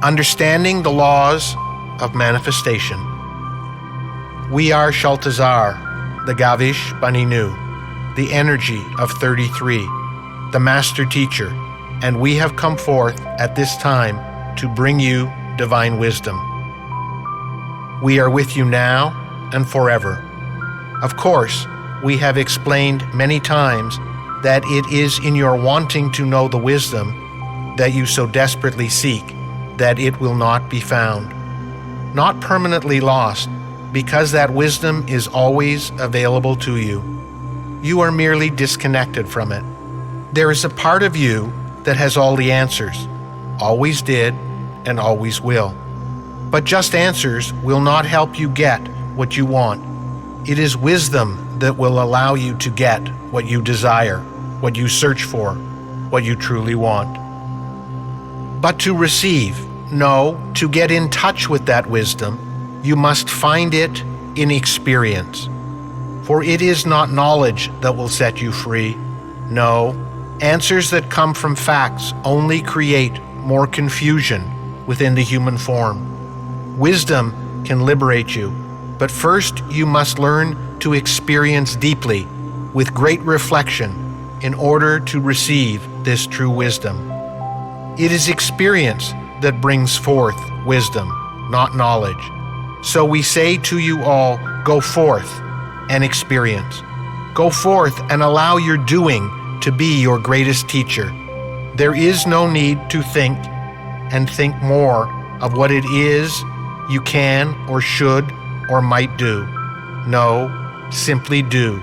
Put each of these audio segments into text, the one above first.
Understanding the laws of manifestation. We are Shaltazar, the Gavish Banenu, the energy of 33, the master teacher, and we have come forth at this time to bring you divine wisdom. We are with you now and forever. Of course, we have explained many times that it is in your wanting to know the wisdom that you so desperately seek that it will not be found. Not permanently lost, because that wisdom is always available to you. You are merely disconnected from it. There is a part of you that has all the answers, always did and always will. But just answers will not help you get what you want. It is wisdom that will allow you to get what you desire, what you search for, what you truly want. But to receive, no, to get in touch with that wisdom, you must find it in experience. For it is not knowledge that will set you free. No, answers that come from facts only create more confusion within the human form. Wisdom can liberate you, but first you must learn to experience deeply, with great reflection, in order to receive this true wisdom. It is experience that brings forth wisdom, not knowledge. So we say to you all, go forth and experience. Go forth and allow your doing to be your greatest teacher. There is no need to think and think more of what it is you can or should or might do. No, simply do.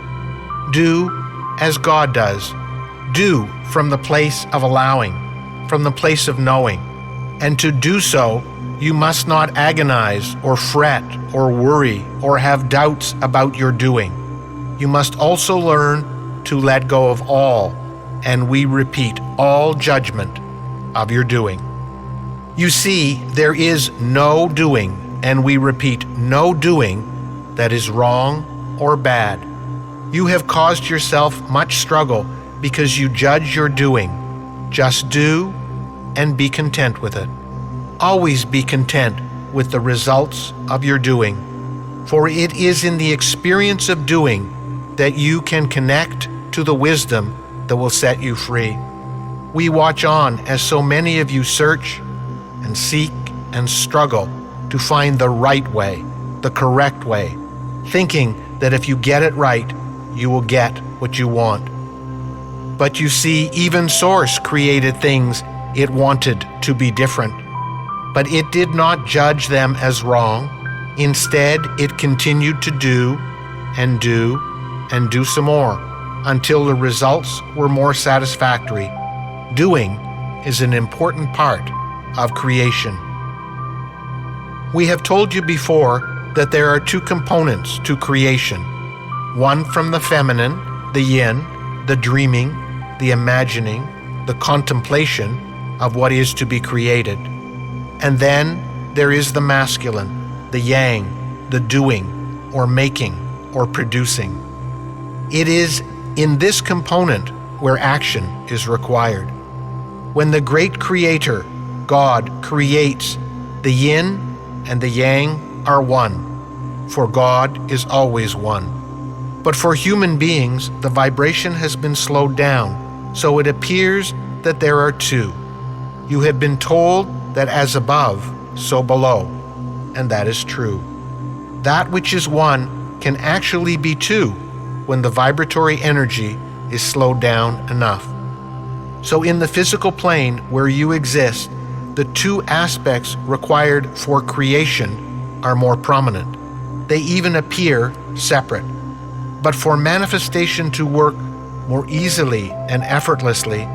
Do as God does. Do from the place of allowing, from the place of knowing. And to do so, you must not agonize or fret or worry or have doubts about your doing. You must also learn to let go of all, and we repeat, all judgment of your doing. You see, there is no doing, and we repeat, no doing that is wrong or bad. You have caused yourself much struggle because you judge your doing. Just do and be content with it. Always be content with the results of your doing, for it is in the experience of doing that you can connect to the wisdom that will set you free. We watch on as so many of you search and seek and struggle to find the right way, the correct way, thinking that if you get it right, you will get what you want. But you see, even Source created things it wanted to be different. But it did not judge them as wrong. Instead, it continued to do and do and do some more until the results were more satisfactory. Doing is an important part of creation. We have told you before that there are two components to creation. One from the feminine, the yin, the dreaming, the imagining, the contemplation of what is to be created. And then there is the masculine, the yang, the doing, or making, or producing. It is in this component where action is required. When the great creator, God, creates, the yin and the yang are one, for God is always one. But for human beings, the vibration has been slowed down, so it appears that there are two. You have been told that as above, so below, and that is true. That which is one can actually be two when the vibratory energy is slowed down enough. So in the physical plane where you exist, the two aspects required for creation are more prominent. They even appear separate. But for manifestation to work more easily and effortlessly,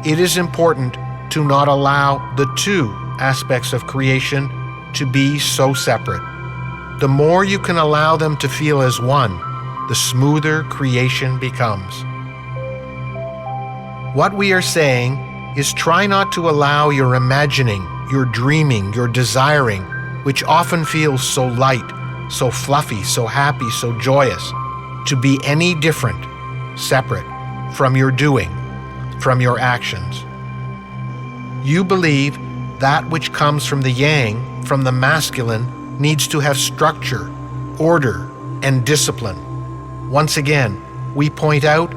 it is important to not allow the two aspects of creation to be so separate. The more you can allow them to feel as one, the smoother creation becomes. What we are saying is try not to allow your imagining, your dreaming, your desiring, which often feels so light, so fluffy, so happy, so joyous, to be any different, separate from your doing, from your actions. You believe That which comes from the yang, from the masculine, needs to have structure, order, and discipline. Once again, we point out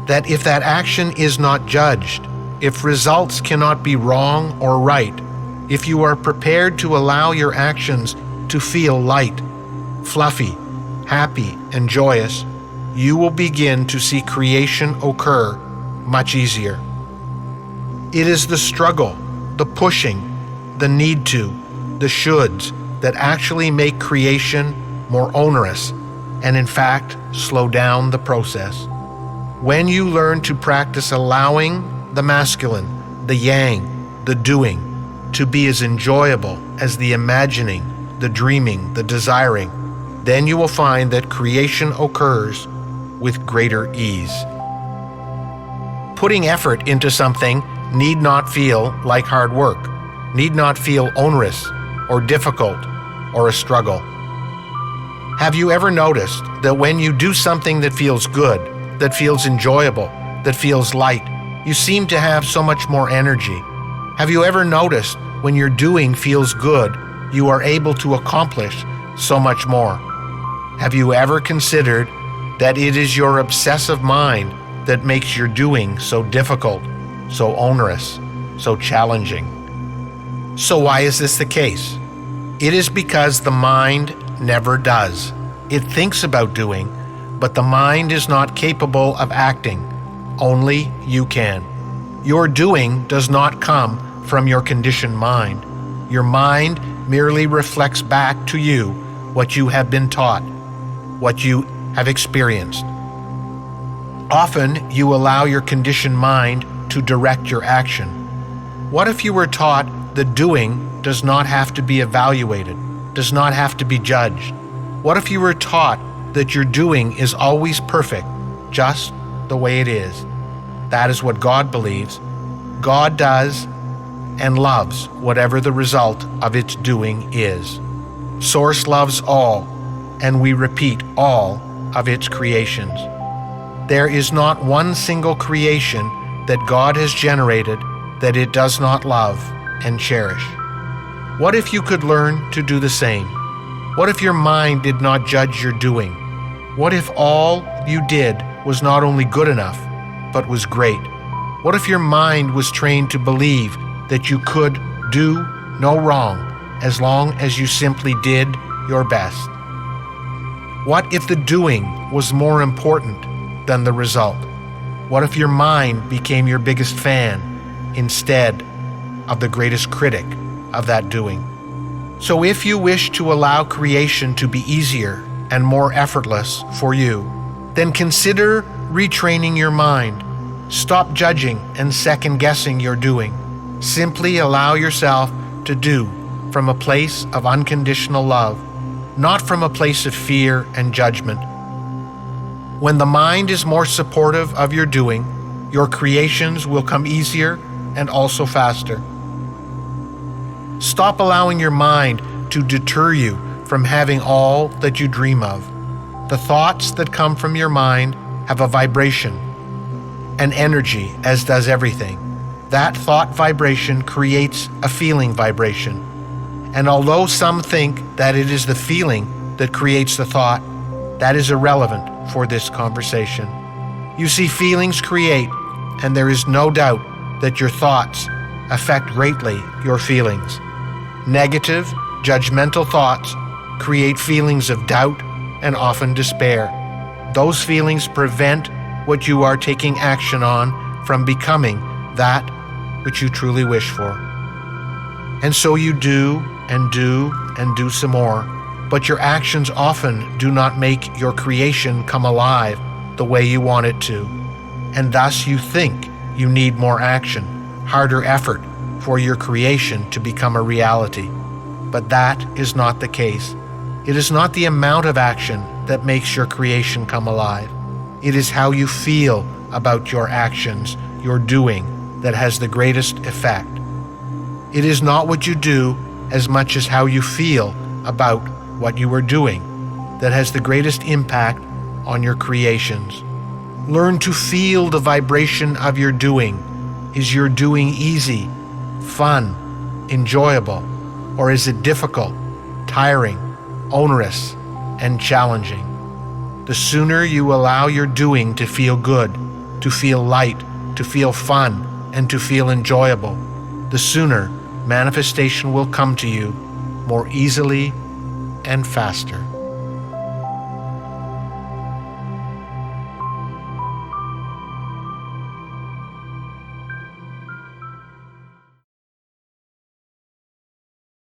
that if that action is not judged, if results cannot be wrong or right, if you are prepared to allow your actions to feel light, fluffy, happy, and joyous, you will begin to see creation occur much easier. It is the struggle, the pushing, the need to, the shoulds that actually make creation more onerous and in fact slow down the process. When you learn to practice allowing the masculine, the yang, the doing, to be as enjoyable as the imagining, the dreaming, the desiring, then you will find that creation occurs with greater ease. Putting effort into something need not feel like hard work, need not feel onerous or difficult or a struggle. Have you ever noticed that when you do something that feels good, that feels enjoyable, that feels light, you seem to have so much more energy? Have you ever noticed when your doing feels good, you are able to accomplish so much more? Have you ever considered that it is your obsessive mind that makes your doing so difficult, so onerous, so challenging? So why is this the case? It is because the mind never does. It thinks about doing, but the mind is not capable of acting. Only you can. Your doing does not come from your conditioned mind. Your mind merely reflects back to you what you have been taught, what you have experienced. Often you allow your conditioned mind to direct your action. What if you were taught that doing does not have to be evaluated, does not have to be judged? What if you were taught that your doing is always perfect, just the way it is? That is what God believes. God does and loves whatever the result of its doing is. Source loves all, and we repeat all of its creations. There is not one single creation that God has generated that it does not love and cherish. What if you could learn to do the same? What if your mind did not judge your doing? What if all you did was not only good enough, but was great? What if your mind was trained to believe that you could do no wrong as long as you simply did your best? What if the doing was more important than the result? What if your mind became your biggest fan instead of the greatest critic of that doing? So if you wish to allow creation to be easier and more effortless for you, then consider retraining your mind. Stop judging and second-guessing your doing. Simply allow yourself to do from a place of unconditional love, not from a place of fear and judgment. When the mind is more supportive of your doing, your creations will come easier and also faster. Stop allowing your mind to deter you from having all that you dream of. The thoughts that come from your mind have a vibration, an energy, as does everything. That thought vibration creates a feeling vibration. And although some think that it is the feeling that creates the thought, that is irrelevant for this conversation. You see, feelings create, and there is no doubt that your thoughts affect greatly your feelings. Negative, judgmental thoughts create feelings of doubt and often despair. Those feelings prevent what you are taking action on from becoming that which you truly wish for. And so you do and do and do some more, but your actions often do not make your creation come alive the way you want it to. And thus you think you need more action, harder effort for your creation to become a reality. But that is not the case. It is not the amount of action that makes your creation come alive. It is how you feel about your actions, your doing, that has the greatest effect. It is not what you do as much as how you feel about what you are doing that has the greatest impact on your creations. Learn to feel the vibration of your doing. Is your doing easy, fun, enjoyable, or is it difficult, tiring, onerous, and challenging? The sooner you allow your doing to feel good, to feel light, to feel fun, and to feel enjoyable, the sooner manifestation will come to you more easily and faster.